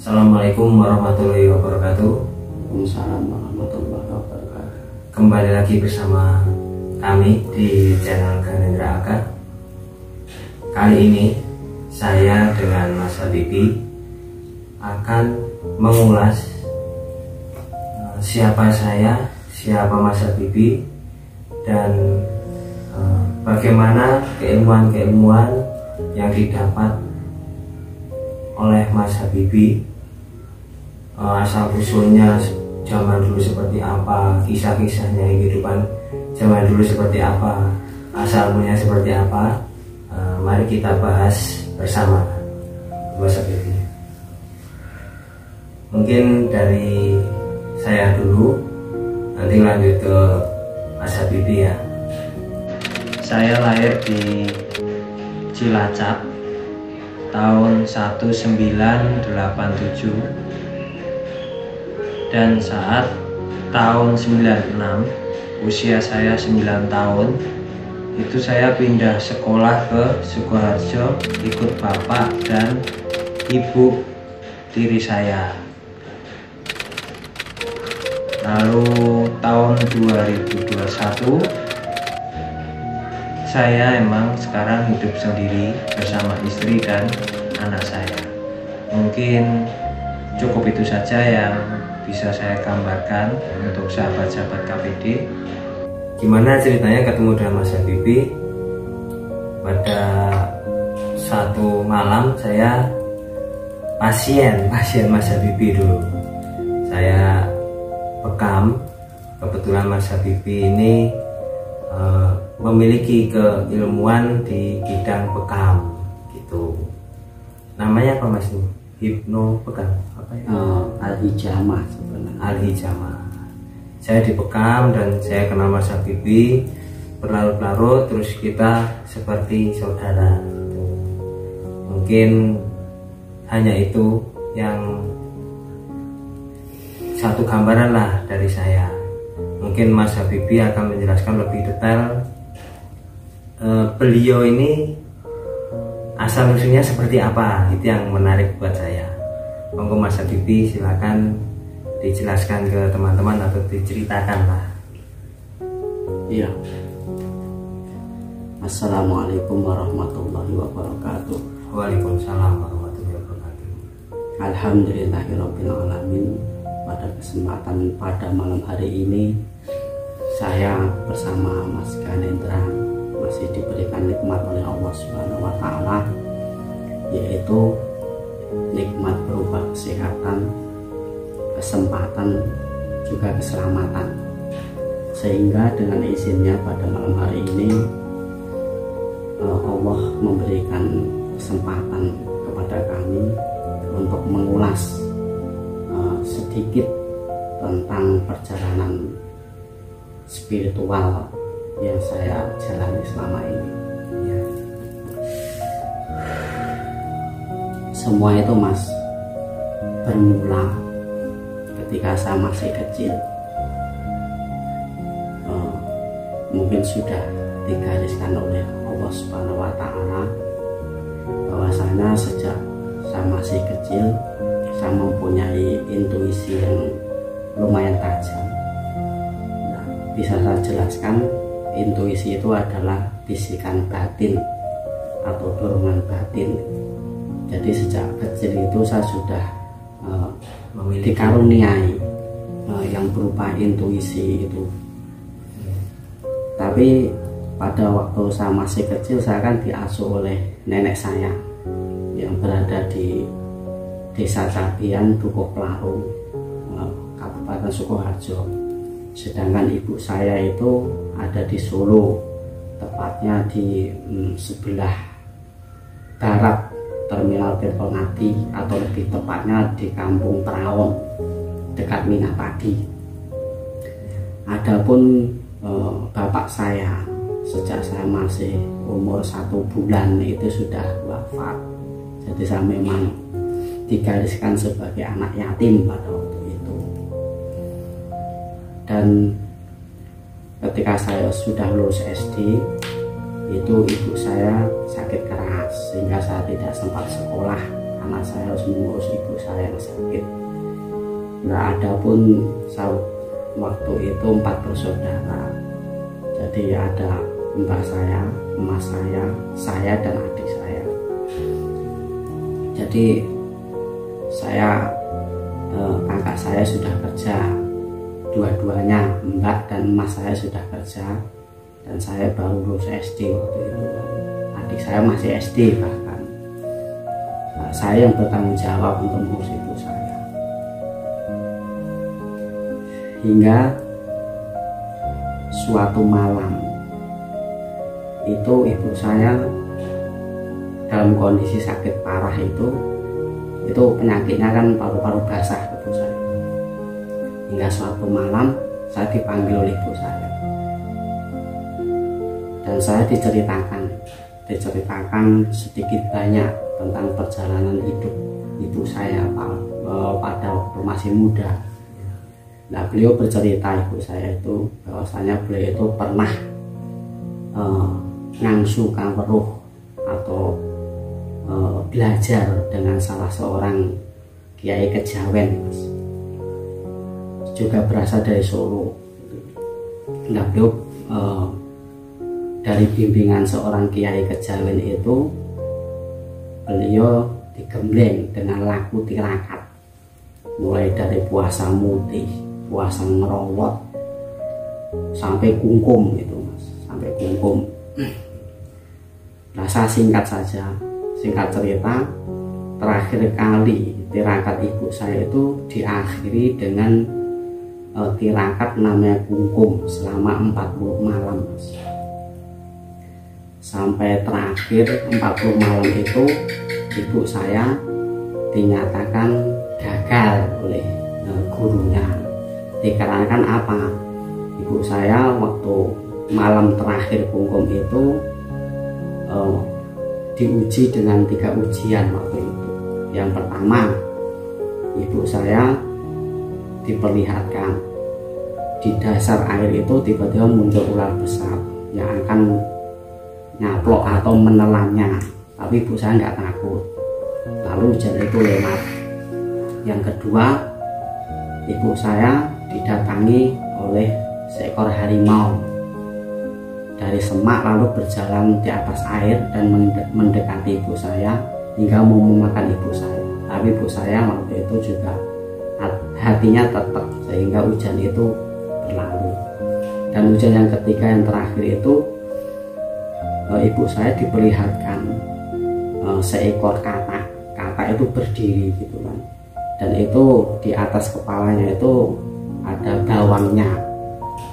Assalamualaikum warahmatullahi wabarakatuh. Waalaikumsalam warahmatullahi wabarakatuh. Kembali lagi bersama kami di channel Ganendra Aga. Kali ini saya dengan Mas Habibi akan mengulas siapa saya, siapa Mas Habibi, dan bagaimana keilmuan-keilmuan yang didapat oleh Mas Habibi, asal usulnya zaman dulu seperti apa, kisah-kisahnya kehidupan zaman dulu seperti apa, asalnya seperti apa. Mari kita bahas bersama Mas Habibi. Mungkin dari saya dulu, nanti lanjut ke Mas Habibi ya. Saya lahir di Cilacap tahun 1987, dan saat tahun 96, usia saya 9 tahun, itu saya pindah sekolah ke Sukoharjo ikut bapak dan ibu tiri saya. Lalu tahun 2021 saya emang sekarang hidup sendiri bersama istri dan anak saya. Mungkin cukup itu saja yang bisa saya gambarkan untuk sahabat-sahabat KPD. Gimana ceritanya ketemu dengan Mas Habibi? Pada satu malam saya pasien Mas Habibi dulu. Saya bekam. Kebetulan Mas Habibi ini memiliki keilmuan di bidang bekam gitu. Namanya apa Mas? Hipno bekam apa ya? Al-Hijamah sebenarnya. Al-Hijamah. Saya dibekam dan saya kenal Mas Habibi berlarut-larut, terus kita seperti saudara gitu. Mungkin hanya itu yang satu gambaran lah dari saya. Mungkin Mas Habibi akan menjelaskan lebih detail. Beliau ini asal usulnya seperti apa, itu yang menarik buat saya. Monggo Mas Habibi silakan dijelaskan ke teman-teman atau diceritakan lah. Iya. Assalamualaikum warahmatullahi wabarakatuh. Waalaikumsalam warahmatullahi wabarakatuh. Alhamdulillahirabbil alamin. Pada kesempatan pada malam hari ini, saya bersama Mas Ganendra masih diberikan nikmat oleh Allah Subhanahu wa Ta'ala, yaitu nikmat berupa kesehatan, kesempatan, juga keselamatan. Sehingga dengan izinnya pada malam hari ini Allah memberikan kesempatan kepada kami untuk mengulas sedikit tentang perjalanan spiritual yang saya jalani selama ini ya. Semua itu Mas bermula ketika saya masih kecil. Mungkin sudah digariskan oleh Allah Subhanahu wa Ta'ala bahwasanya sejak saya masih kecil saya mempunyai intuisi yang lumayan tajam. Nah, bisa saya jelaskan, intuisi itu adalah bisikan batin atau dorongan batin. Jadi sejak kecil itu saya sudah dikaruniai yang berupa intuisi itu. Tapi pada waktu saya masih kecil, saya kan diasuh oleh nenek saya yang berada di Desa Capian, Dukuh Pelaru, Kabupaten Sukoharjo. Sedangkan ibu saya itu ada di Solo, tepatnya di sebelah barat Terminal Tirtonadi, atau lebih tepatnya di Kampung Prawon, dekat Minapadi. Adapun bapak saya sejak saya masih umur 1 bulan itu sudah wafat. Jadi saya memang digariskan sebagai anak yatim pada waktu itu. Dan ketika saya sudah lulus SD, itu ibu saya sakit keras. mas, sehingga saya tidak sempat sekolah karena saya harus mengurus ibu saya yang sakit. Nah, ada pun waktu itu 4 bersaudara. Jadi ada mbak saya, emas saya dan adik saya. Jadi saya kakak saya sudah kerja, dua-duanya mbak dan emas saya sudah kerja, dan saya baru lulus SD waktu itu. Adik saya masih SD bahkan. Nah, saya yang bertanggung jawab untuk mengurus ibu saya. Hingga suatu malam itu ibu saya dalam kondisi sakit parah. Itu penyakitnya kan paru-paru basah ibu saya. Hingga suatu malam saya dipanggil oleh ibu saya, dan saya diceritakan sedikit banyak tentang perjalanan hidup ibu saya pada waktu masih muda. Nah, beliau bercerita ibu saya itu bahwasanya beliau itu pernah ngangsu weruh atau belajar dengan salah seorang kiai kejawen, mas. Juga berasal dari Solo. Nah, beliau dari bimbingan seorang kiai kejawen itu, beliau digembleng dengan laku tirakat, mulai dari puasa mutih, puasa ngerowot, sampai kungkum itu, mas, sampai kungkum. Nah, saya singkat cerita, terakhir kali tirakat ibu saya itu diakhiri dengan tirakat namanya kungkum selama 40 malam, mas. Sampai terakhir 40 malam itu ibu saya dinyatakan gagal oleh gurunya. Dikarenakan apa? Ibu saya waktu malam terakhir kungkum itu diuji dengan 3 ujian waktu itu. Yang pertama, ibu saya diperlihatkan di dasar air itu tiba-tiba muncul ular besar yang akan nyaplok atau menelannya, tapi ibu saya nggak takut. Lalu ujian itu lewat. Yang kedua, ibu saya didatangi oleh seekor harimau dari semak, lalu berjalan di atas air dan mendekati ibu saya hingga mau memakan ibu saya. Tapi ibu saya waktu itu juga hatinya tetap, sehingga ujian itu berlalu. Dan ujian yang ketiga yang terakhir itu ibu saya diperlihatkan seekor katak itu berdiri gitu kan, dan itu di atas kepalanya itu ada bawangnya.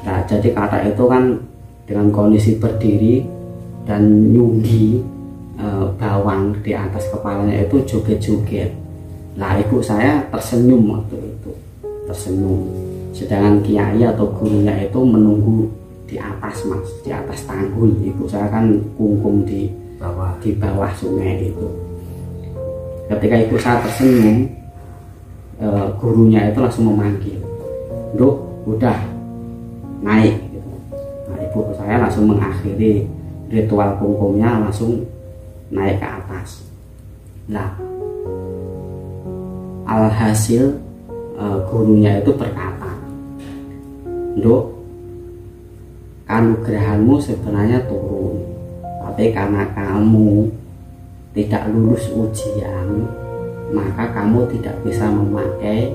Nah, jadi katak itu kan dengan kondisi berdiri dan nyunggi bawang di atas kepalanya itu joget-joget. Nah, ibu saya tersenyum waktu itu, tersenyum. Sedangkan kiai atau gurunya itu menunggu di atas, mas, di atas tanggul. Ibu saya kan kungkum di bawah sungai itu. Ketika ibu saya tersenyum, gurunya itu langsung memanggil, "Nduk, udah naik," gitu. Nah, ibu saya langsung mengakhiri ritual kungkumnya, langsung naik ke atas. Nah, alhasil gurunya itu berkata, "Nduk, anugerahmu sebenarnya turun, tapi karena kamu tidak lulus ujian, maka kamu tidak bisa memakai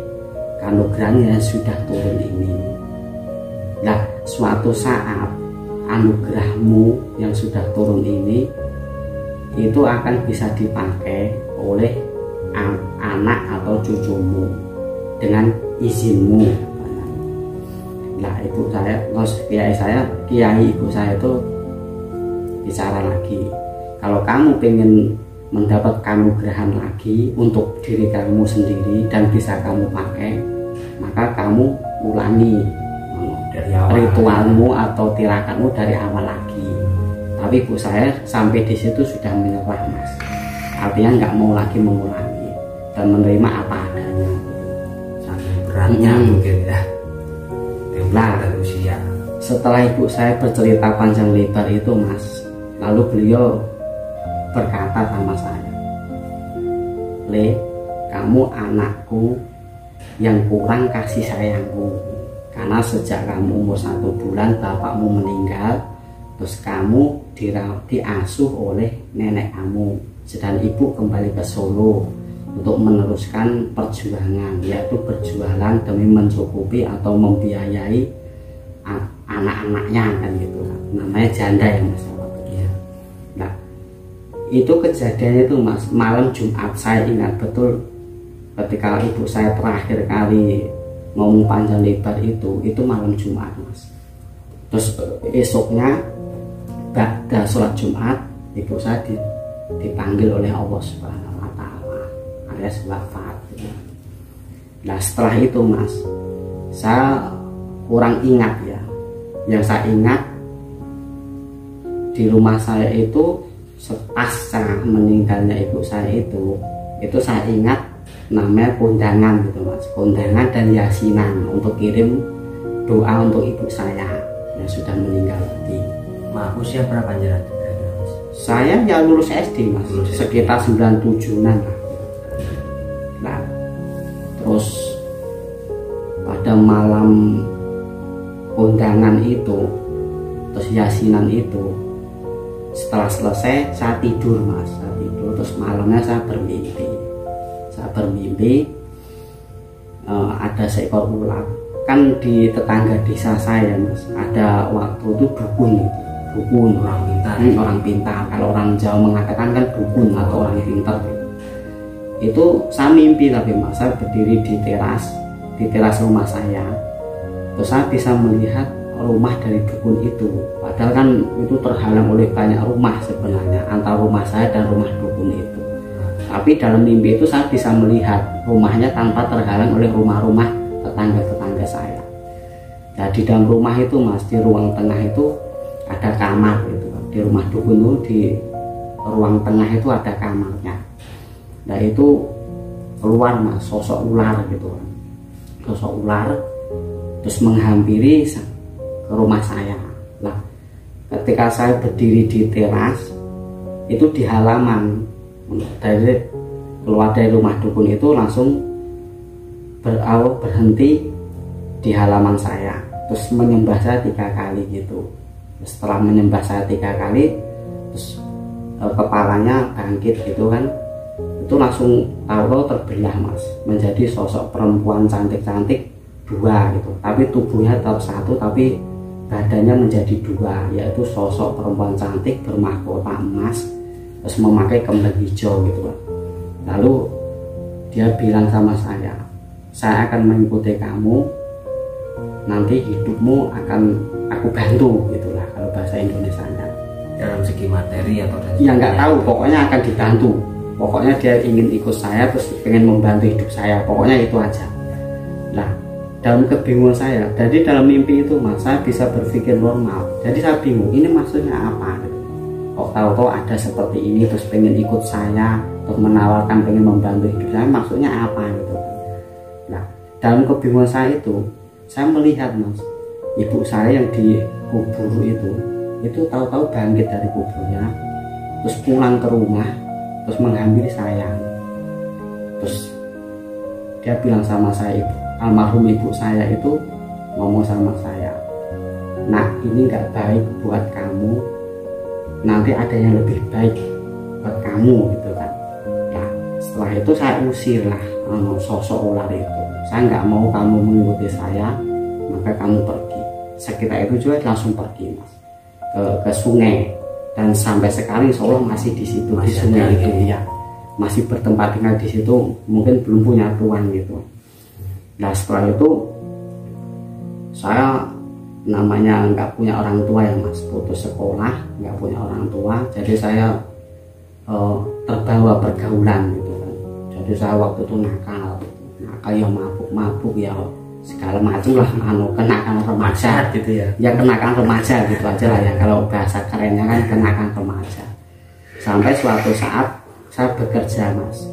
anugerah yang sudah turun ini. Nah, suatu saat anugerahmu yang sudah turun ini itu akan bisa dipakai oleh anak atau cucumu dengan izinmu." Nah, ibu saya, kiai ibu saya itu bicara lagi, "Kalau kamu pengen mendapat kanugrahan lagi untuk diri kamu sendiri dan bisa kamu pakai, maka kamu ulangi dari ritualmu atau tirakatmu dari awal lagi." Tapi ibu saya sampai di situ sudah menyerah, mas. Artinya nggak mau lagi mengulangi dan menerima apa adanya. Sangat beratnya mungkin ya. Nah, usia. Setelah ibu saya bercerita panjang lebar itu, mas, lalu beliau berkata sama saya, "Le, kamu anakku yang kurang kasih sayangku, karena sejak kamu umur 1 bulan bapakmu meninggal, terus kamu diasuh oleh nenek kamu, sedang ibu kembali ke Solo untuk meneruskan perjuangan, yaitu berjualan demi mencukupi atau membiayai anak-anaknya kan gitu, namanya janda ya Mas." Nah, itu kejadiannya itu Mas, malam Jumat. Saya ingat betul ketika ibu saya terakhir kali ngomong panjang lebar itu malam Jumat Mas. Terus esoknya ba'da sholat Jumat ibu saya dipanggil oleh Allah Subhanahu wa Ta'ala alias wafat. Nah setelah itu Mas, saya kurang ingat ya. Yang saya ingat di rumah saya itu pasca meninggalnya ibu saya itu saya ingat namanya kondangan gitu Mas, kondangan dan yasinan untuk kirim doa untuk ibu saya yang sudah meninggal tadi. Usia berapa Mas? Saya ya lulus SD Mas, sekitar 97-an lah. Nah terus pada malam kondangan itu terus yasinan itu, setelah selesai saya tidur Mas, saya tidur, terus malamnya saya bermimpi ada seekor ular. Kan di tetangga desa saya Mas, ada waktu itu dukun orang pintar. Kalau orang Jawa mengatakan kan dukun atau orang pintar. Itu saya mimpi tapi Mas, saya berdiri di teras rumah saya, terus saya bisa melihat rumah dari dukun itu. Padahal kan itu terhalang oleh banyak rumah sebenarnya antara rumah saya dan rumah dukun itu. Tapi dalam mimpi itu saya bisa melihat rumahnya tanpa terhalang oleh rumah-rumah tetangga-tetangga saya. Nah di dalam rumah itu Mas, di ruang tengah itu ada kamar gitu. Di rumah dukun itu di ruang tengah itu ada kamarnya. Nah itu keluar Mas, sosok ular gitu. Sosok ular terus menghampiri ke rumah saya. Nah ketika saya berdiri di teras itu di halaman, keluar dari rumah dukun itu langsung berhenti di halaman saya, terus menyembah saya 3 kali gitu. Setelah menyembah saya 3 kali, terus kepalanya bangkit gitu kan, itu langsung tahu terbelah Mas, menjadi sosok perempuan cantik-cantik 2 gitu, tapi tubuhnya tetap 1 tapi badannya menjadi 2, yaitu sosok perempuan cantik bermahkota emas, terus memakai kembang hijau gitu kan. Lalu dia bilang sama saya akan mengikuti kamu, nanti hidupmu akan aku bantu gitulah kalau bahasa Indonesianya. Dalam segi materi atau ya nggak tahu, pokoknya akan dibantu. Pokoknya dia ingin ikut saya, terus ingin membantu hidup saya, pokoknya itu aja. Nah dalam kebingungan saya, jadi dalam mimpi itu Mas, saya bisa berpikir normal. Jadi saya bingung, ini maksudnya apa gitu. Kok tahu-tahu ada seperti ini terus pengen ikut saya, terus menawarkan pengen membantu hidup saya, maksudnya apa gitu. Nah dalam kebingungan saya itu, saya melihat Mas, ibu saya yang dikubur itu tahu-tahu bangkit dari kuburnya, terus pulang ke rumah, terus menghampiri saya. Terus dia bilang sama saya, almarhum ibu saya itu ngomong sama saya, "Nak, ini nggak baik buat kamu, nanti ada yang lebih baik buat kamu," gitu kan. Nah setelah itu saya usir lah sosok ular itu. Saya nggak mau kamu mengikuti saya, maka kamu pergi. Sekitar itu juga langsung pergi Mas ke sungai, dan sampai sekarang insya Allah masih di situ, di sungai itu ya, masih bertempat tinggal di situ, mungkin belum punya tuan gitu. Nah setelah itu saya namanya nggak punya orang tua ya Mas, putus sekolah, nggak punya orang tua, jadi saya terbawa pergaulan gitu kan. Jadi saya waktu itu nakal ya, mabuk ya segala macam lah, kenakan remaja gitu ya kenakan remaja gitu aja lah ya, kalau bahasa kerennya kan kenakan remaja. Sampai suatu saat saya bekerja Mas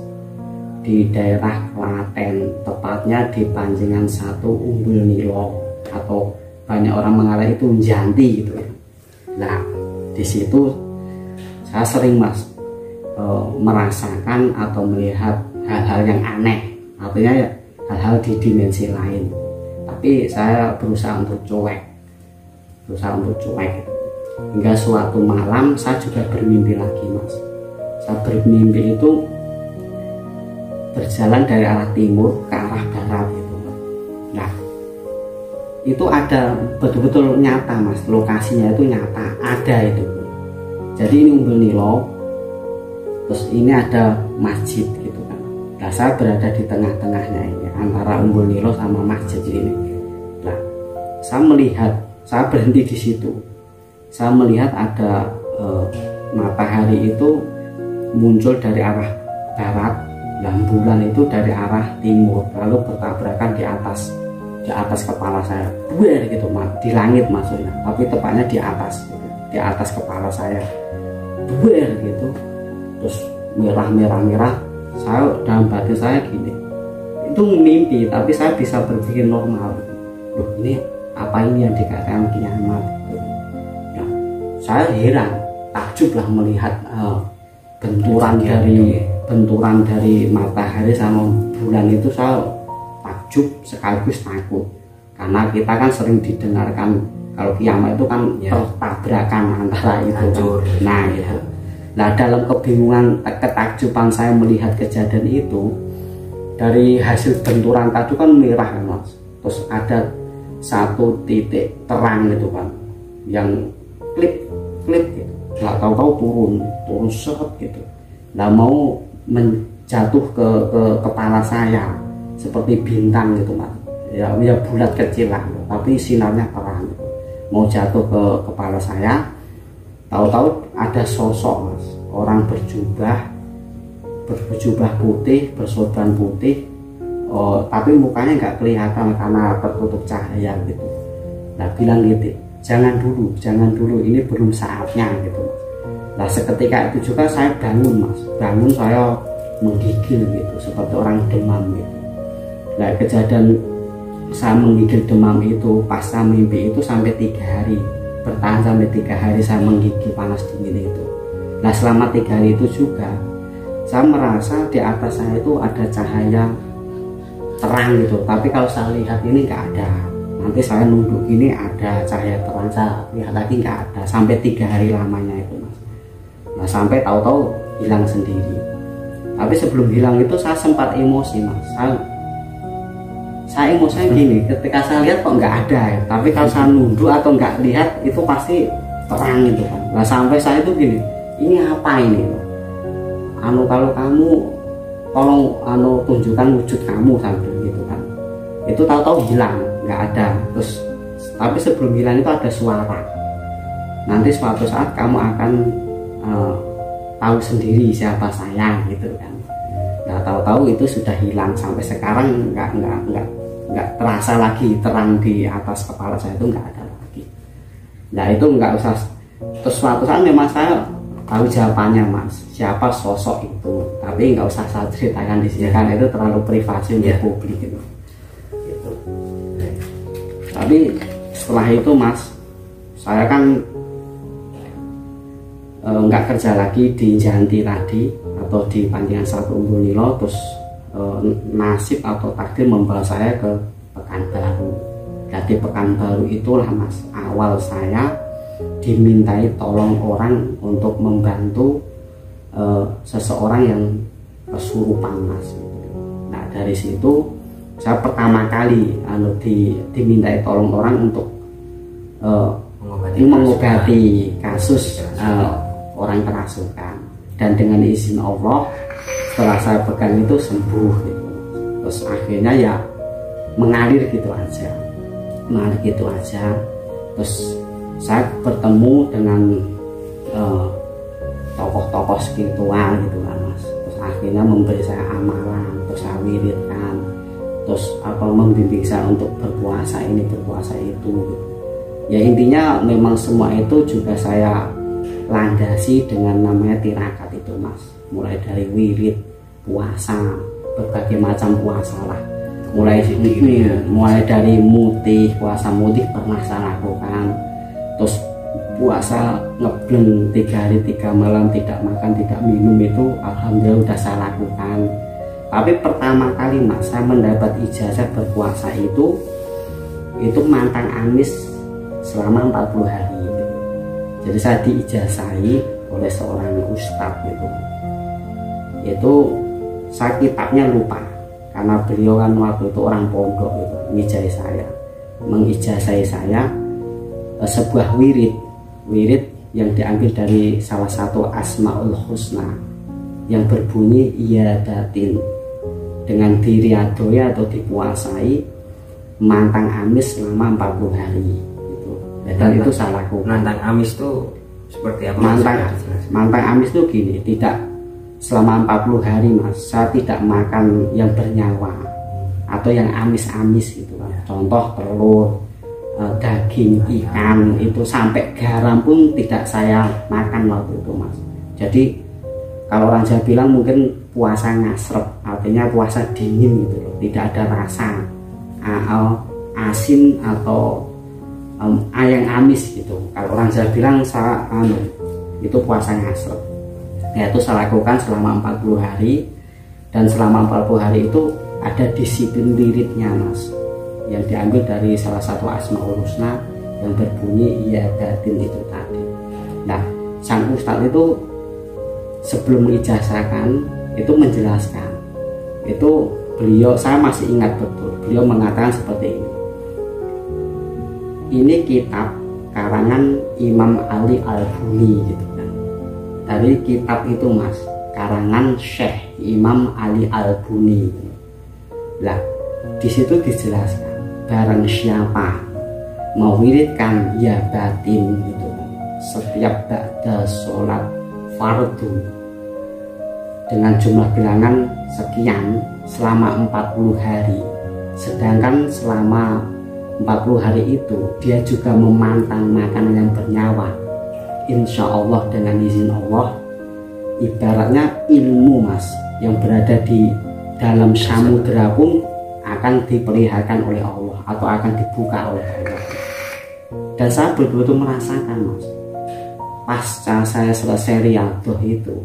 di daerah Klaten, tepatnya di Panjenengan 1 Umbul Nilo, atau banyak orang mengarah itu Janti gitu ya. Nah di situ saya sering Mas merasakan atau melihat hal-hal yang aneh, artinya ya hal-hal di dimensi lain. Tapi saya berusaha untuk cuek, hingga suatu malam saya juga bermimpi lagi, Mas. Saya bermimpi itu berjalan dari arah timur ke arah barat gitu. Nah, itu ada betul-betul nyata, Mas. Lokasinya itu nyata, ada itu. Jadi ini Umbul Nilo, terus ini ada masjid gitu kan. Nah, saya berada di tengah-tengahnya ini, antara Umbul Nilo sama masjid ini. Nah, saya berhenti di situ. Saya melihat ada matahari itu muncul dari arah barat, dan bulan itu dari arah timur, lalu bertabrakan di atas kepala saya, buar gitu, Mas, di langit maksudnya, tapi tepatnya di atas kepala saya, buar gitu, terus merah. Saya dalam batin saya gini, itu mimpi, tapi saya bisa berpikir normal. Loh, ini apa ini yang dikatakan kiamat? Nah, saya heran, takjub lah melihat benturan dari matahari sama bulan itu. Saya takjub sekaligus takut, karena kita kan sering didengarkan kalau kiamat itu kan pertabrakan antara itu kan. Nah gitu. Nah, dalam kebingungan ketakjuban saya melihat kejadian itu, dari hasil benturan tadi kan merah kan, Mas, terus ada satu titik terang gitu kan, yang klip gitu, nggak tahu turun seret gitu. Nah, mau menjatuh ke kepala saya seperti bintang gitu, Mas. Ya bulat kecil lah, tapi sinarnya terang gitu. Mau jatuh ke kepala saya, tahu-tahu ada sosok, Mas, orang berjubah putih, bersorban putih, tapi mukanya nggak kelihatan karena tertutup cahaya gitu. Nah, bilang gitu, jangan dulu, ini belum saatnya gitu, Mas. Nah, seketika itu juga saya bangun, Mas. Saya menggigil gitu, seperti orang demam gitu. Nah, kejadian saya menggigil demam itu pasca mimpi itu sampai 3 hari, bertahan sampai 3 hari saya menggigil panas dingin itu. Nah, selama 3 hari itu juga saya merasa di atas saya itu ada cahaya terang gitu, tapi kalau saya lihat ini nggak ada. Nanti saya nunduk ini ada cahaya terang, saya lihat lagi nggak ada, sampai 3 hari lamanya itu, Mas. Nah, sampai tahu-tahu hilang sendiri. Tapi sebelum hilang itu saya sempat emosi, Mas. Saya emosinya gini, ketika saya lihat kok nggak ada ya, tapi kalau saya nunduk atau nggak lihat itu pasti terang gitu kan. Nah, sampai saya itu gini, ini apa ini? Kalau kamu tolong tunjukkan wujud kamu, sambil gitu kan. Itu tahu-tahu hilang, nggak ada. Terus tapi sebelum hilang itu ada suara. Nanti suatu saat kamu akan tahu sendiri siapa saya gitu kan. Nah, tahu-tahu itu sudah hilang, sampai sekarang nggak terasa lagi terang di atas kepala saya, itu nggak ada lagi. Nah, itu nggak usah. Terus suatu saat memang saya tahu jawabannya, Mas, siapa sosok itu, tapi nggak usah saya ceritakan di sini karena itu terlalu privasi untuk publik gitu. Tapi setelah itu, Mas, saya kan nggak kerja lagi di Janti tadi atau di Pancingan Satu Umbul Nilo. Terus nasib atau takdir membawa saya ke Pekanbaru. Jadi Pekanbaru itulah, Mas, awal saya dimintai tolong orang untuk membantu seseorang yang kesurupan, Mas. Nah, dari situ saya pertama kali dimintai tolong orang untuk mengobati kasus orang kerasukan, dan dengan izin Allah setelah saya pegang itu sembuh gitu. Terus akhirnya ya mengalir gitu aja. Terus saya bertemu dengan tokoh-tokoh spiritual gitu kan, Mas. Terus akhirnya memberi saya amalan, terus saya wiridkan, terus membimbing saya untuk berpuasa ini, berpuasa itu gitu. Ya intinya memang semua itu juga saya landasi dengan namanya tirakat itu, Mas. Mulai dari wirid, puasa, berbagai macam puasa lah. Mulai dari mutih, puasa mutih pernah saya lakukan. Terus puasa ngebleng 3 hari 3 malam tidak makan tidak minum itu alhamdulillah udah saya lakukan. Tapi pertama kali Mas saya mendapat ijazah berpuasa itu mantang amis selama 40 hari gitu. Jadi saya diijazahi oleh seorang ustadz gitu. Itu saya kitabnya lupa karena beliau kan waktu itu orang pondok gitu, mengijazahi saya sebuah wirid yang diambil dari salah satu Asmaul Husna yang berbunyi iyadatin, dengan diriadoi atau dipuasai mantang amis selama 40 hari gitu. Dan itu saya lakukan. Mantang amis itu seperti apa? Mantang amis itu gini, tidak selama 40 hari Mas saya tidak makan yang bernyawa atau yang amis-amis gitu kan. Contoh telur, daging, ikan, itu sampai garam pun tidak saya makan waktu itu Mas. Jadi kalau orang Jawa bilang mungkin puasa ngasrep, artinya puasa dingin gitu loh, tidak ada rasa asin atau yang amis gitu. Kalau orang Jawa bilang saya itu puasa ngasrep. Ya itu saya lakukan selama 40 hari, dan selama 40 hari itu ada disiplin wiridnya Mas yang diambil dari salah satu Asmaul Husna yang berbunyi iyadatin itu tadi. Nah sang ustadz itu sebelum mengijazahkan itu menjelaskan, itu beliau, saya masih ingat betul, beliau mengatakan seperti ini kitab karangan Imam Ali Al-Buni gitu kan. Dari kitab itu Mas, karangan Syekh Imam Ali Al-Buni. Lah di situ dijelaskan barang siapa mewiridkan ya batin gitu setiap ba'da sholat fardu dengan jumlah bilangan sekian selama 40 hari, sedangkan selama 40 hari itu dia juga memantang makanan yang bernyawa, insya Allah dengan izin Allah, ibaratnya ilmu Mas yang berada di dalam samudera pun akan dipeliharakan oleh Allah atau akan dibuka oleh Allah. Dan saya betul-betul merasakan Mas, pasca saya selesai riyadhah itu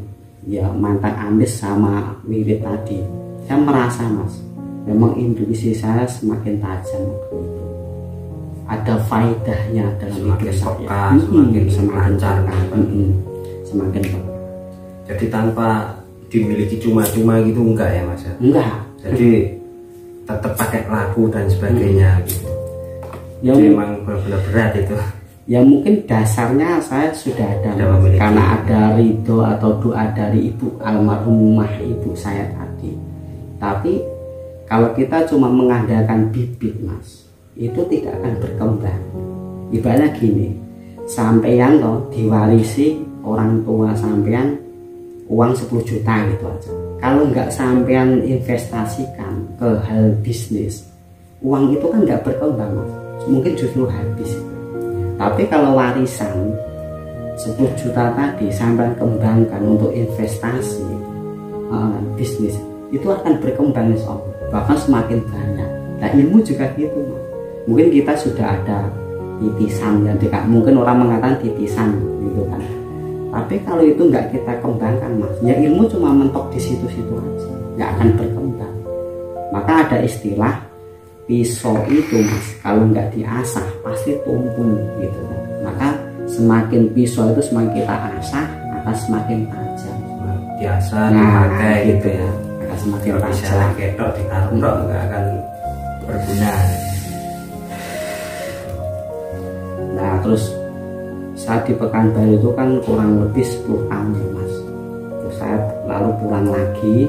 ya mantang amis sama wirid tadi, saya merasa Mas memang intuisi saya semakin tajam waktu itu. Ada faedahnya dalam hidup saya, semakin lancar, semakin peka. Jadi tanpa dimiliki cuma-cuma gitu enggak ya Mas? Enggak. Jadi tetap pakai laku dan sebagainya gitu. Ya, jadi memang benar-benar berat itu. Ya mungkin dasarnya saya sudah ada karena ada ridho atau doa dari ibu almarhumah ibu saya tadi. Tapi kalau kita cuma mengandalkan bibit Mas, itu tidak akan berkembang. Ibaratnya gini, sampeyan loh diwarisi orang tua sampeyan uang 10 juta gitu aja. Kalau nggak sampean investasikan ke hal bisnis, uang itu kan nggak berkembang Mas, mungkin justru habis. Tapi kalau warisan 10 juta tadi sampean kembangkan untuk investasi bisnis, itu akan berkembang insya Allah, bahkan semakin banyak. Nah ilmu juga gitu Mas, mungkin kita sudah ada titisan yang mungkin orang mengatakan titisan gitu kan. Tapi kalau itu nggak kita kembangkan Mas, ya ilmu cuma mentok di situ-situ aja, nggak akan berkembang. Maka ada istilah pisau itu Mas, kalau nggak diasah pasti tumpul gitu kan. Maka semakin pisau itu semakin kita asah akan semakin tajam. Biasa dipakai gitu ya, akan semakin tajam. Bisa ketok ditaruh nggak akan berguna. Nah terus saat di Pekanbaru itu kan kurang lebih 10 tahun ya Mas. Terus saya lalu pulang lagi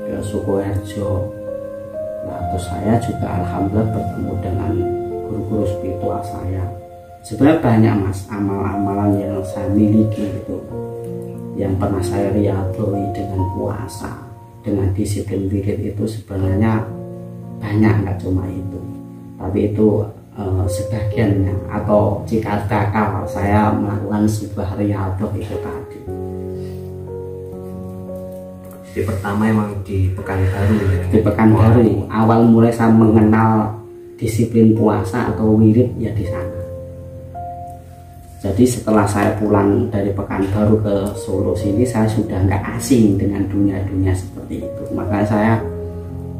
ke Sukoharjo. Nah terus saya juga alhamdulillah bertemu dengan guru-guru spiritual saya. Sebenarnya banyak Mas amal-amalan yang saya miliki gitu, yang pernah saya riyadhoi dengan puasa, dengan disiplin wirid itu sebenarnya banyak, nggak cuma itu. Tapi itu sebagiannya, atau jika bakal saya melakukan sebuah riyadhah itu tadi. Di pertama emang di Pekanbaru ya? Di Pekanbaru, awal mulai saya mengenal disiplin puasa atau wirid ya di sana. Jadi setelah saya pulang dari Pekanbaru ke Solo sini, saya sudah nggak asing dengan dunia-dunia seperti itu. Maka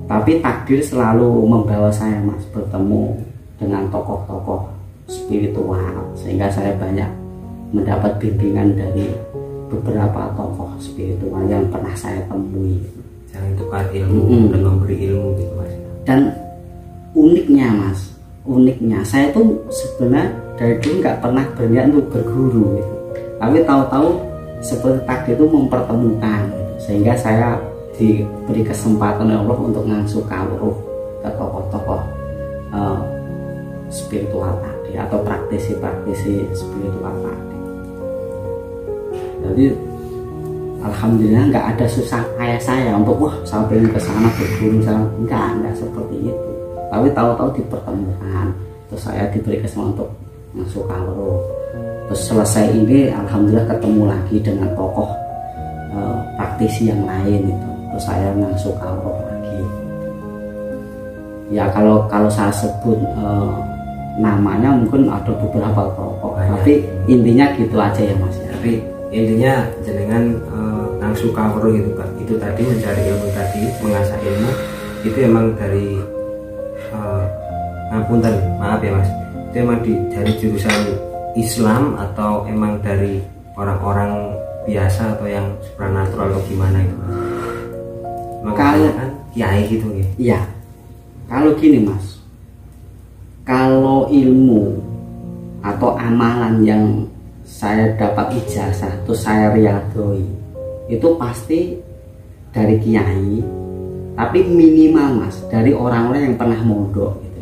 tapi takdir selalu membawa saya Mas bertemu dengan tokoh-tokoh spiritual, sehingga saya banyak mendapat bimbingan dari beberapa tokoh spiritual yang pernah saya temui. Jangan tukar ilmu dan memberi ilmu gitu Mas. Dan uniknya saya tuh sebenarnya dari dulu nggak pernah berniat untuk berguru gitu. Tapi tahu-tahu seperti takdir itu mempertemukan gitu. Sehingga saya diberi kesempatan oleh Allah untuk ngasuh kawruh ke tokoh-tokoh spiritual tadi atau praktisi spiritual tadi. Jadi alhamdulillah nggak ada susah kayak saya untuk saya pengen ke sana berguru, nggak seperti itu. Tapi tahu-tahu dipertemukan, terus saya diberi kesempatan untuk masuk kawruh. Terus selesai ini alhamdulillah ketemu lagi dengan tokoh praktisi yang lain itu. Terus saya masuk kawruh lagi. Ya kalau saya sebut namanya mungkin ada beberapa tokoh, tapi intinya gitu aja ya Mas ya. Tapi intinya jenengan langsung kawruh itu tadi, mencari ilmu tadi, mengasah ilmu itu emang dari ngapunten, maaf ya Mas, itu emang dari jurusan Islam atau emang dari orang-orang biasa atau yang supranatural atau gimana itu Mas? Kalau kan kiai gitu ya. Iya. Kalau gini Mas, kalau ilmu atau amalan yang saya dapat ijazah terus saya riyadhoi itu pasti dari kiai, tapi minimal Mas dari orang-orang yang pernah mondok gitu,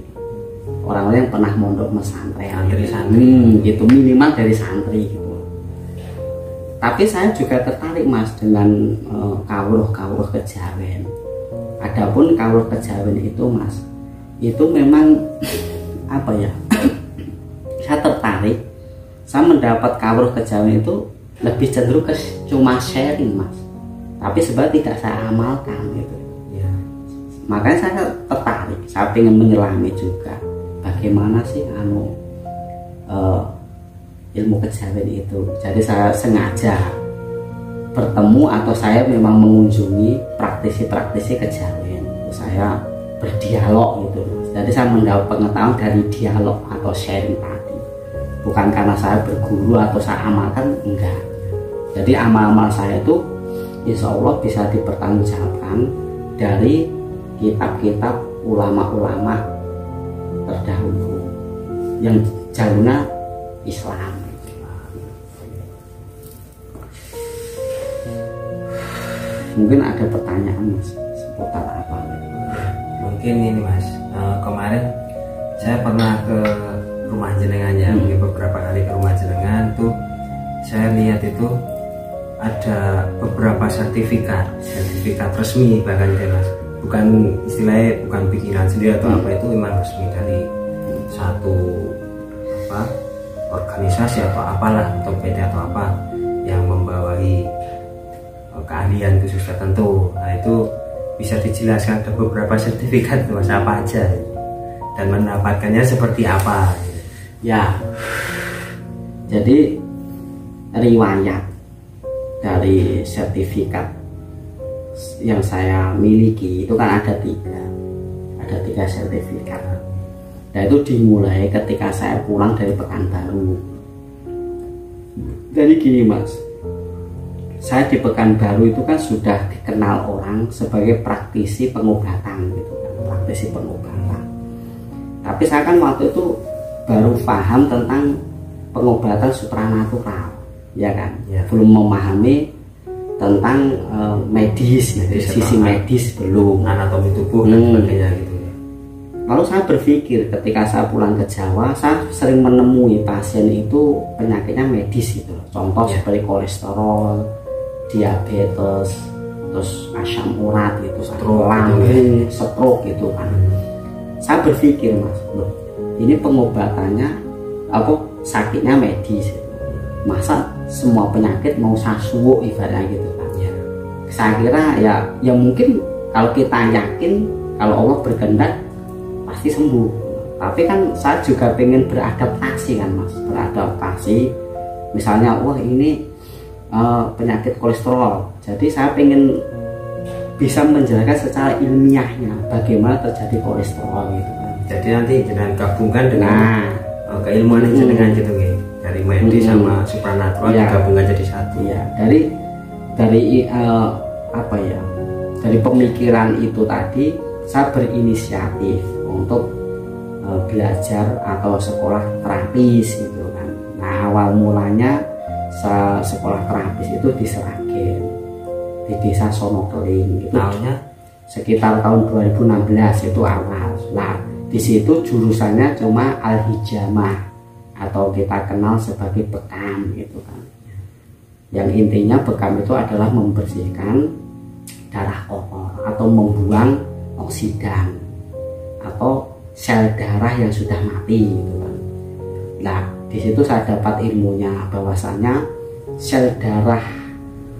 orang-orang yang pernah mondok pesantren gitu, minimal dari santri gitu. Tapi saya juga tertarik Mas dengan kawruh kejawen. Adapun kawruh kejawen itu Mas, itu memang apa ya, saya tertarik. Saya mendapat kawruh kejawen itu lebih cenderung ke cuma sharing Mas, tapi sebenarnya tidak saya amalkan gitu ya. Makanya saya tertarik, saya ingin menyelami juga bagaimana sih ilmu kejawen itu. Jadi saya sengaja bertemu atau saya memang mengunjungi praktisi kejawen, saya berdialog gitu. Jadi saya mendapat pengetahuan dari dialog atau sharing tadi, bukan karena saya berguru atau saya amalkan, enggak. Jadi amal-amal saya itu insya Allah bisa dipertanggungjawabkan dari kitab-kitab ulama-ulama terdahulu yang jalurnya Islam. Mungkin ada pertanyaan Mas seputar apa? Mungkin ini Mas, kemarin saya pernah ke rumah jenengan ya, mungkin beberapa kali ke rumah jenengan tuh saya lihat itu ada beberapa sertifikat resmi bahkan ya Mas, bukan istilahnya bukan bikinan sendiri atau apa, itu memang resmi dari satu organisasi atau apalah atau PT atau apa yang membawahi keahlian khusus tertentu. Nah itu bisa dijelaskan ada beberapa sertifikat Mas, apa aja dan mendapatkannya seperti apa ya. Jadi riwayat dari sertifikat yang saya miliki itu kan ada tiga sertifikat. Nah itu dimulai ketika saya pulang dari Pekanbaru. Jadi gini Mas, saya di Pekanbaru itu kan sudah dikenal orang sebagai praktisi pengobatan gitu kan, praktisi pengobatan. Tapi saya kan waktu itu baru paham tentang pengobatan supranatural, ya kan, ya. Belum memahami tentang medis, gitu. Sisi medis belum, anatomi tubuh dan sebagainya gitu. Lalu saya berpikir ketika saya pulang ke Jawa, saya sering menemui pasien itu penyakitnya medis gitu. Contoh seperti kolesterol, diabetes, terus asam urat gitu, lambung, stroke gitu kan. Saya berpikir Mas, loh, ini pengobatannya sakitnya medis gitu. Masa semua penyakit mau saya suwuk ibaratnya gitu kan ya. Saya kira ya mungkin kalau kita yakin kalau Allah berkehendak pasti sembuh. Tapi kan saya juga pengen beradaptasi kan Mas, beradaptasi misalnya wah ini penyakit kolesterol, jadi saya pengen bisa menjelaskan secara ilmiahnya bagaimana terjadi kolesterol gitu kan. Jadi nanti dengan gabungkan dengan keilmuan yang dengan gitu nih, dari medis sama supranatural digabungkan jadi satu. Iya, dari apa ya, dari pemikiran itu tadi saya berinisiatif untuk belajar atau sekolah terapis gitu kan. Nah awal mulanya sekolah terapis itu di Seragen, di desa Sonokeling itu tahunnya sekitar tahun 2016 itu awal. Nah di situ jurusannya cuma Al-Hijamah atau kita kenal sebagai bekam gitu kan. Yang intinya bekam itu adalah membersihkan darah kotor atau membuang oksidan atau sel darah yang sudah mati gitu kan. Nah di situ saya dapat ilmunya bahwasanya sel darah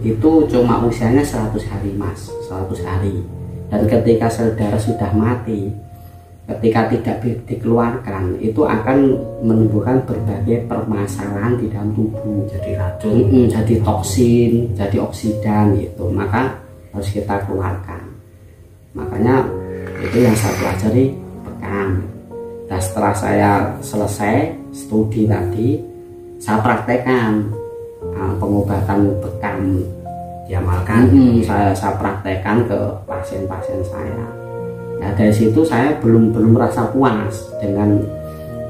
itu cuma usianya 100 hari mas, 100 hari. Dan ketika sel darah sudah mati, ketika tidak dikeluarkan itu akan menimbulkan berbagai permasalahan di dalam tubuh, jadi racun, jadi toksin, jadi oksidan gitu, maka harus kita keluarkan. Makanya itu yang saya pelajari bekam. Dan setelah saya selesai studi tadi, saya praktekkan pengobatan bekam, diamalkan. Saya praktekkan ke pasien-pasien saya. Nah dari situ saya belum merasa puas dengan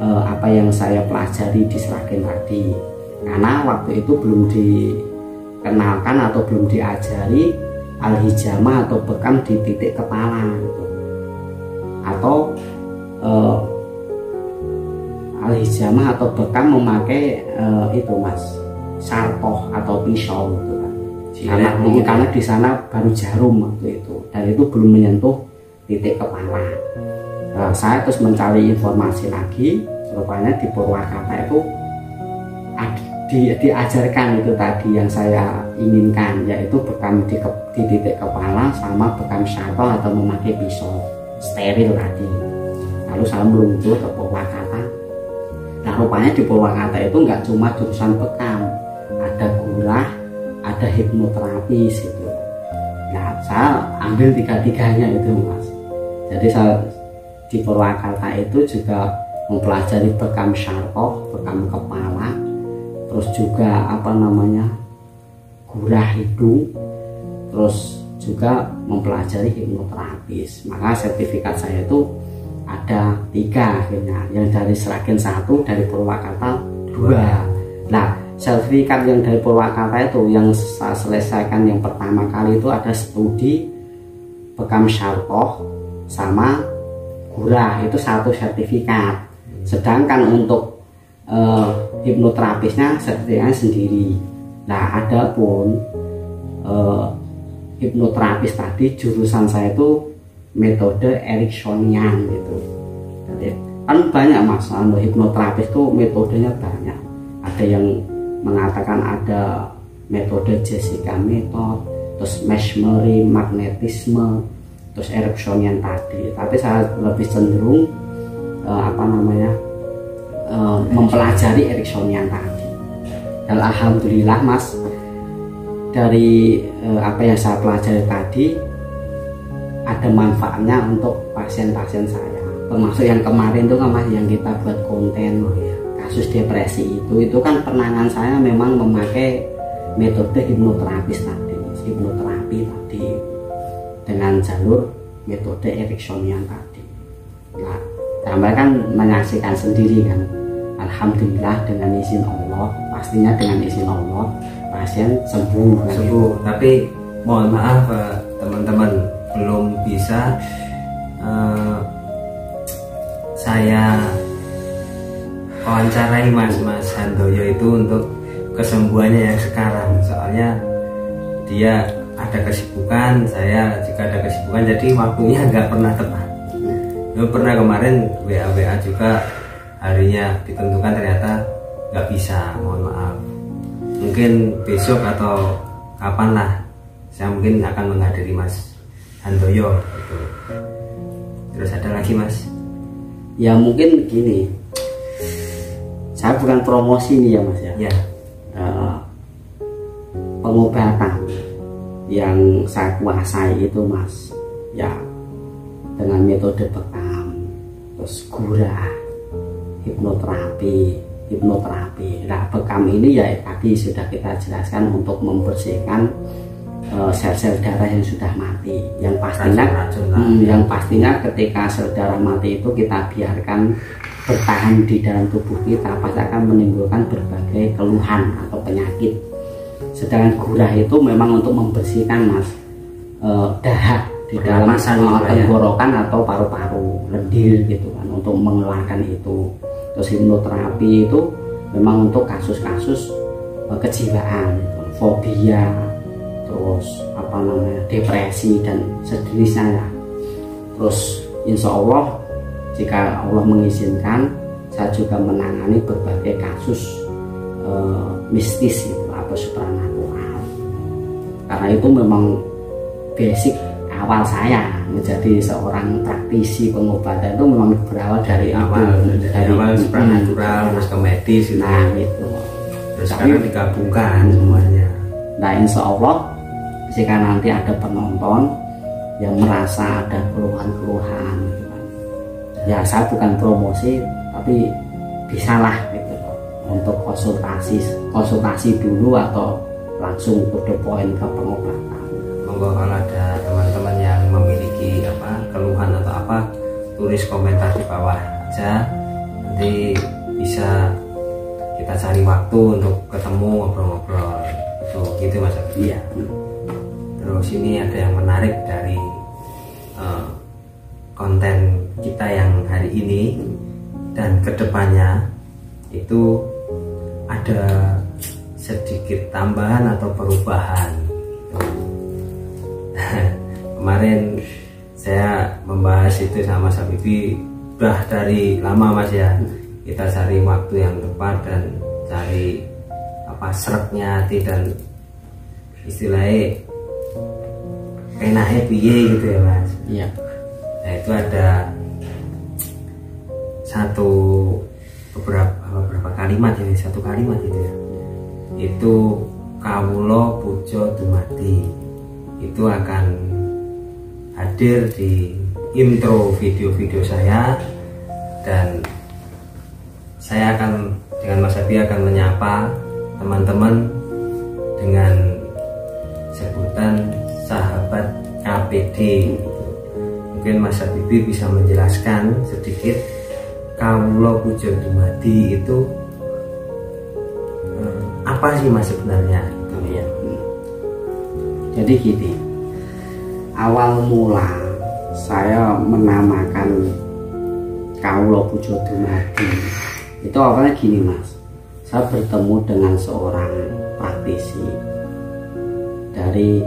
apa yang saya pelajari di Seragen tadi, karena waktu itu belum dikenalkan atau belum diajari Al-Hijamah atau bekam di titik kepala gitu. Atau Al-Hijamah atau bekam memakai itu mas, sartoh atau pisau gitu kan. Karena di sana baru jarum waktu itu, dan itu belum menyentuh titik kepala. Nah, saya terus mencari informasi lagi, rupanya di Purwakarta itu diajarkan itu tadi yang saya inginkan, yaitu bekam di titik kepala sama bekam sartoh atau memakai pisau steril tadi. Lalu saya meluncur ke Purwakarta. Nah rupanya di Purwakarta itu nggak cuma jurusan bekam, ada gurah, ada hipnoterapis gitu. Nah saya ambil tiga-tiganya itu mas. Jadi saya di Purwakarta itu juga mempelajari bekam sartoh, bekam kepala, terus juga apa namanya gurah hidung, terus juga mempelajari hipnoterapis. Maka sertifikat saya itu ada 3 akhirnya, yang dari Seragen 1, dari Purwakarta 2. Nah sertifikat yang dari Purwakarta itu yang saya selesaikan yang pertama kali itu ada studi bekam sartoh sama gurah, itu 1 sertifikat. Sedangkan untuk hipnoterapisnya sertifikatnya sendiri. Nah adapun hipnoterapis tadi jurusan saya itu metode Ericksonian gitu. Jadi kan banyak mas, hipnoterapis itu metodenya banyak. Ada yang mengatakan ada metode Jessica method, terus mesmeri, magnetisme, terus Ericksonian tadi. Tapi saya lebih cenderung mempelajari Ericksonian tadi. Dan alhamdulillah mas, dari apa yang saya pelajari tadi ada manfaatnya untuk pasien-pasien saya, termasuk yang kemarin itu kan mas, yang kita buat konten kasus depresi itu kan penanganan saya memang memakai metode hipnoterapis tadi, hipnoterapi tadi dengan jalur metode Ericksonian tadi. Nah, sampai kan menyaksikan sendiri kan, alhamdulillah dengan izin Allah, pastinya dengan izin Allah pasien sembuh kan. Sembuh, tapi mohon maaf teman-teman, belum bisa saya wawancarai Mas Handoyo itu untuk kesembuhannya yang sekarang, soalnya dia ada kesibukan, saya juga ada kesibukan, jadi waktunya nggak pernah tepat. Pernah kemarin WA juga harinya ditentukan, ternyata nggak bisa, mohon maaf. Mungkin besok atau kapan lah saya mungkin akan menghadiri Mas Handoyo gitu. Terus ada lagi mas? Ya mungkin gini, saya bukan promosi nih ya mas ya. Ya. pengobatan yang saya kuasai itu Mas, ya dengan metode bekam, terus gurah, hipnoterapi. Nah, bekam ini ya tadi sudah kita jelaskan untuk membersihkan sel-sel darah yang sudah mati. Yang pastinya ketika sel darah mati itu kita biarkan bertahan di dalam tubuh kita, pasti akan menimbulkan berbagai keluhan atau penyakit. Sedangkan gurah itu memang untuk membersihkan Mas, dahak di dalam tenggorokan atau paru-paru, lendir gitu kan, untuk mengeluarkan itu. Terus hipnoterapi itu memang untuk kasus-kasus kejiwaan, fobia, terus depresi dan sejenisnya ya. Terus insya Allah jika Allah mengizinkan, saya juga menangani berbagai kasus mistis gitu, atau supranatural. Karena itu memang basic awal saya menjadi seorang praktisi pengobatan itu memang berawal dari awal supranatural, terus ke medis gitu. Nah itu. Terus sekarang digabungkan semuanya. Nah insya Allah jika nanti ada penonton yang merasa ada keluhan-keluhan gitu kan, ya saya bukan promosi tapi bisalah gitu untuk konsultasi dulu atau langsung to the point ke pengobatan. Monggo kalau ada teman-teman yang memiliki keluhan atau apa, tulis komentar di bawah aja, nanti bisa kita cari waktu untuk ketemu ngobrol-ngobrol gitu Mas. Iya. Terus ini ada yang menarik dari konten kita yang hari ini dan kedepannya itu ada sedikit tambahan atau perubahan. Kemarin saya membahas itu sama Mas Habibie udah dari lama Mas ya. Kita cari waktu yang tepat dan cari seretnya hati dan istilahnya enaknya piye gitu ya Mas. Iya. Nah itu ada beberapa kalimat ini, satu kalimat itu ya. Itu kawula puja dumadi. Itu akan hadir di intro video-video saya, dan saya akan dengan Mas Habibie akan menyapa teman-teman dengan sebutan sahabat KPD. Mungkin Mas Habibie bisa menjelaskan sedikit kawula puja dumadi itu apa sih Mas sebenarnya itu ya. Jadi gini, awal mula saya menamakan kawula puja dumadi itu awalnya gini Mas. Saya bertemu dengan seorang praktisi dari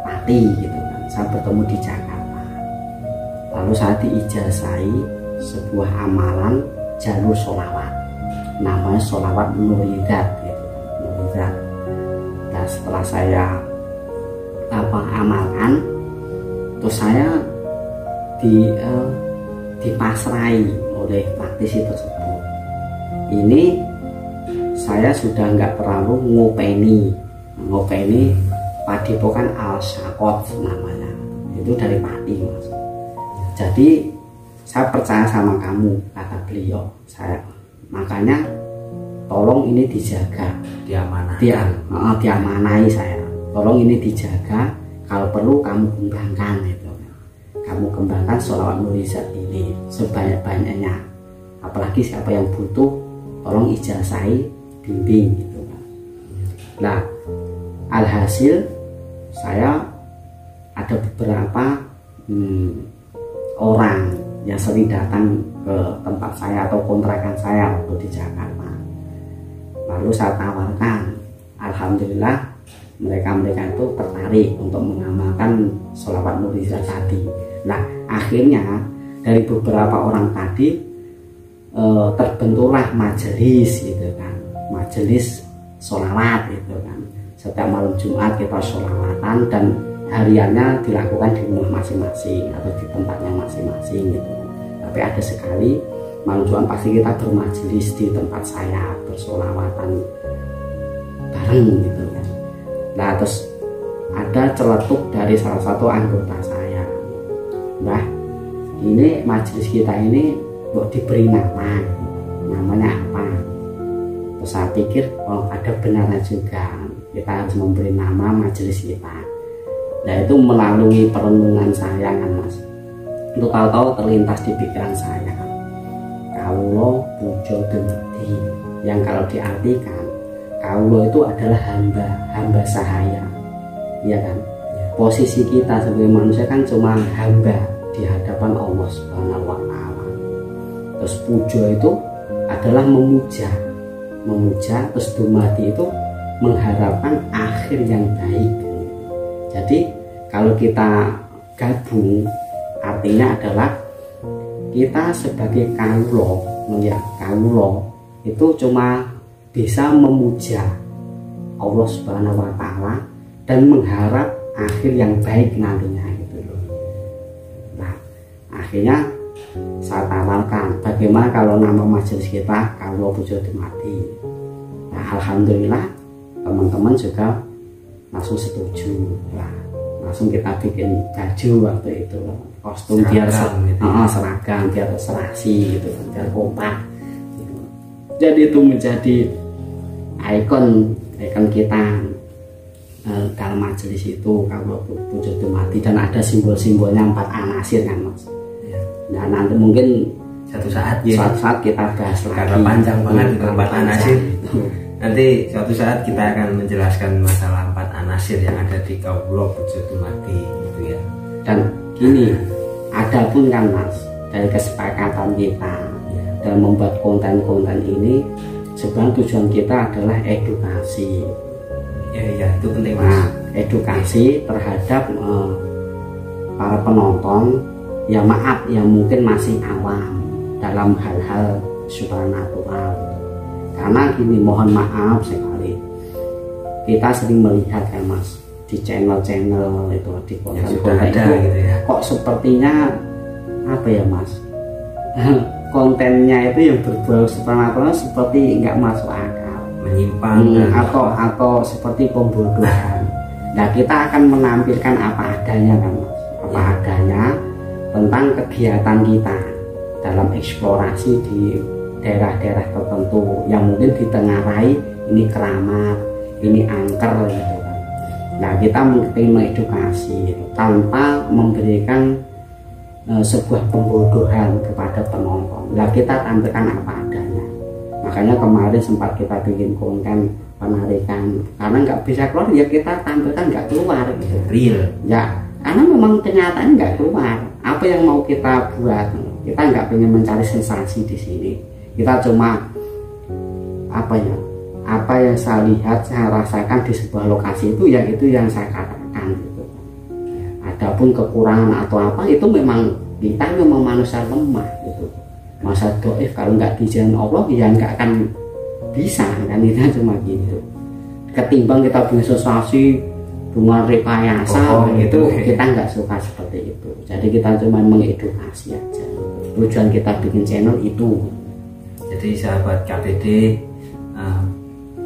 Pati gitu kan. Saya bertemu di Jakarta. Lalu saya diijazai sebuah amalan jalur sholawat, namanya sholawat Nuridat gitu, Nuridat. Dan setelah saya amalkan, terus saya dipasrai oleh praktisi tersebut. Ini saya sudah nggak terlalu ngopeni Padepokan Al-Syakot namanya, itu dari Pati Mas. Jadi saya percaya sama kamu, kata beliau. Makanya tolong ini dijaga, diamanai saya. Tolong ini dijaga, kalau perlu kamu kembangkan itu. Kamu kembangkan sholawat Nuridat ini sebanyak-banyaknya. Apalagi siapa yang butuh, tolong ijazai, bimbing gitu kan. Nah, alhasil saya ada beberapa orang yang sering datang ke tempat saya atau kontrakan saya waktu di Jakarta. Lalu saya tawarkan, alhamdulillah mereka itu tertarik untuk mengamalkan sholawat Nuridat tadi. Nah, akhirnya dari beberapa orang tadi terbentuklah majelis gitu kan, majelis sholawat gitu kan. Setiap malam Jumat kita sholawatan dan hariannya dilakukan di rumah masing-masing atau di tempatnya masing-masing gitu. Tapi ada sekali malam Jumat pasti kita bermajelis di tempat saya, bersolawatan bareng gitu kan. Nah terus ada celetuk dari salah satu anggota saya, Mbah, ini majelis kita ini kok diberi nama, namanya apa? Terus saya pikir oh ada benarnya juga, kita harus memberi nama majelis kita. Nah itu melalui perenungan saya kan Mas, itu tahu-tahu terlintas di pikiran saya kan, Kaulo Pujo Dumadi, yang kalau diartikan Kaulo itu adalah hamba sahaya, ya kan? Posisi kita sebagai manusia kan cuma hamba di hadapan Allah Subhanahu wa Ta'ala. Terus pujo itu adalah memuja, terus dumadi itu mengharapkan akhir yang baik. Jadi kalau kita gabung, artinya adalah kita sebagai kaulo, ya kaulo itu cuma bisa memuja Allah Subhanahu wa Ta'ala dan mengharap akhir yang baik nantinya gitu loh. Nah, akhirnya saya tawarkan bagaimana kalau nama majelis kita Kaulo Pujo Dumadi. Nah, alhamdulillah teman-teman juga langsung setuju. Nah, langsung kita bikin baju waktu itu, kostum seragam, biar seragam biar serasi gitu, biar kompak gitu. Jadi itu menjadi ikon kita dalam majelis itu Kaulo Pujo Dumadi, dan ada simbol-simbolnya 4 anasir kan Mas. Nah nanti mungkin suatu saat kita bahas lagi, karena panjang banget itu 4 anasir. Nanti suatu saat kita akan menjelaskan masalah 4 anasir yang ada di Kaulo Pujo Dumadi gitu ya. Dan gini, ada pun kan Mas, dari kesepakatan kita dalam membuat konten-konten ini, sebenarnya tujuan kita adalah edukasi. Ya itu penting Mas. Nah, edukasi terhadap para penonton, ya maaf yang mungkin masih awam dalam hal-hal supranatural. Karena gini, mohon maaf sekali, kita sering melihat kan Mas di channel-channel itu, di konten-konten itu gitu ya. Kok sepertinya apa ya Mas, kontennya itu yang berbau supranatural seperti nggak masuk akal, menyimpang atau seperti pembodohan. Nah kita akan menampilkan apa adanya kan Mas, apa adanya tentang kegiatan kita dalam eksplorasi di daerah-daerah tertentu yang mungkin ditengarai ini keramat, ini angker gitu kan. Nah kita mungkin mengedukasi tanpa memberikan sebuah pembodohan kepada penonton. Nah kita tampilkan apa adanya. Makanya kemarin sempat kita bikin konten penarikan, karena nggak bisa keluar ya kita tampilkan nggak keluar gitu. Real Ya karena memang kenyataannya nggak keluar. Apa yang mau kita buat, kita nggak pengen mencari sensasi di sini. Kita cuma apa yang saya lihat, saya rasakan di sebuah lokasi itu yang saya katakan gitu. Adapun kekurangan atau apa itu memang kita memang manusia lemah gitu. Masa doif kalau nggak diizinin Allah ya nggak akan bisa kan, kita cuma gitu. Ketimbang kita bikin sensasi dengan rekayasa itu kita nggak suka seperti itu. Jadi kita cuma mengedukasi aja. Tujuan kita bikin channel itu. Jadi sahabat KPD,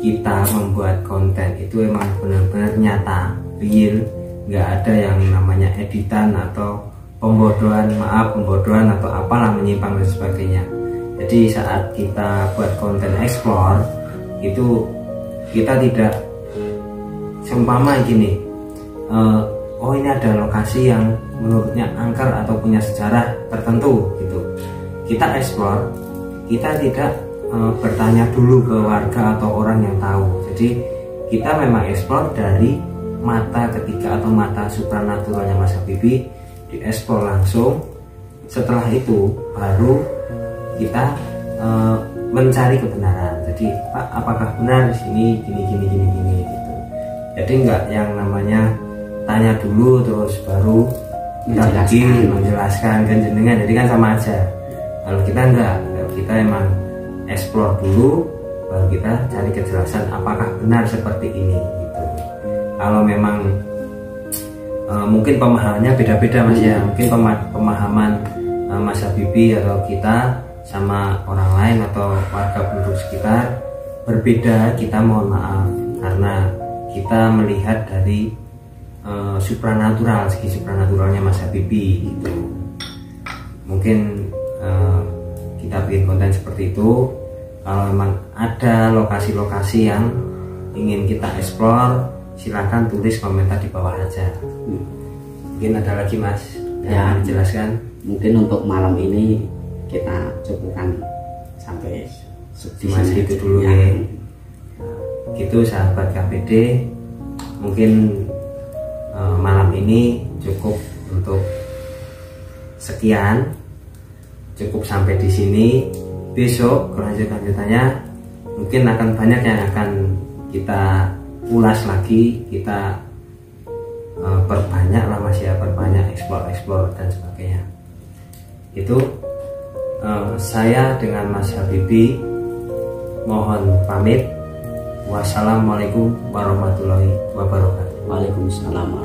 kita membuat konten itu emang benar-benar nyata, real, nggak ada yang namanya editan atau pembodohan atau apalah menyimpang dan sebagainya. Jadi saat kita buat konten explore itu kita tidak seumpama gini, oh ini ada lokasi yang menurutnya angker atau punya sejarah tertentu gitu, kita explore, kita tidak bertanya dulu ke warga atau orang yang tahu. Jadi kita memang explore dari mata ketiga atau mata supranaturalnya Mas Habibie, dieksplor langsung. Setelah itu baru kita mencari kebenaran. Jadi Pak, apakah benar di sini gini gitu. Jadi enggak yang namanya tanya dulu terus baru kita menjelaskan kan jenengan, jadi kan sama aja. Kalau kita enggak, kita emang explore dulu baru kita cari kejelasan apakah benar seperti ini gitu. Kalau memang mungkin pemahamannya beda-beda Mas ya, mungkin pemahaman Mas Habibie atau kita sama orang lain atau warga penduduk sekitar berbeda, kita mohon maaf karena kita melihat dari supranatural, segi supranaturalnya Mas Habibie gitu. Mungkin kita bikin konten seperti itu. Kalau memang ada lokasi-lokasi yang ingin kita explore, silahkan tulis komentar di bawah aja. Mungkin ada lagi Mas yang dijelaskan? Mungkin untuk malam ini kita cukupkan sampai Mas itu dulu ya. Gitu sahabat KPD, mungkin malam ini cukup untuk sekian, cukup sampai di sini. Besok kelanjutannya mungkin akan banyak yang akan kita ulas lagi, kita perbanyak lah Mas ya, perbanyak explore dan sebagainya. Itu saya dengan Mas Habibie mohon pamit. Wassalamualaikum warahmatullahi wabarakatuh. Waalaikumsalam.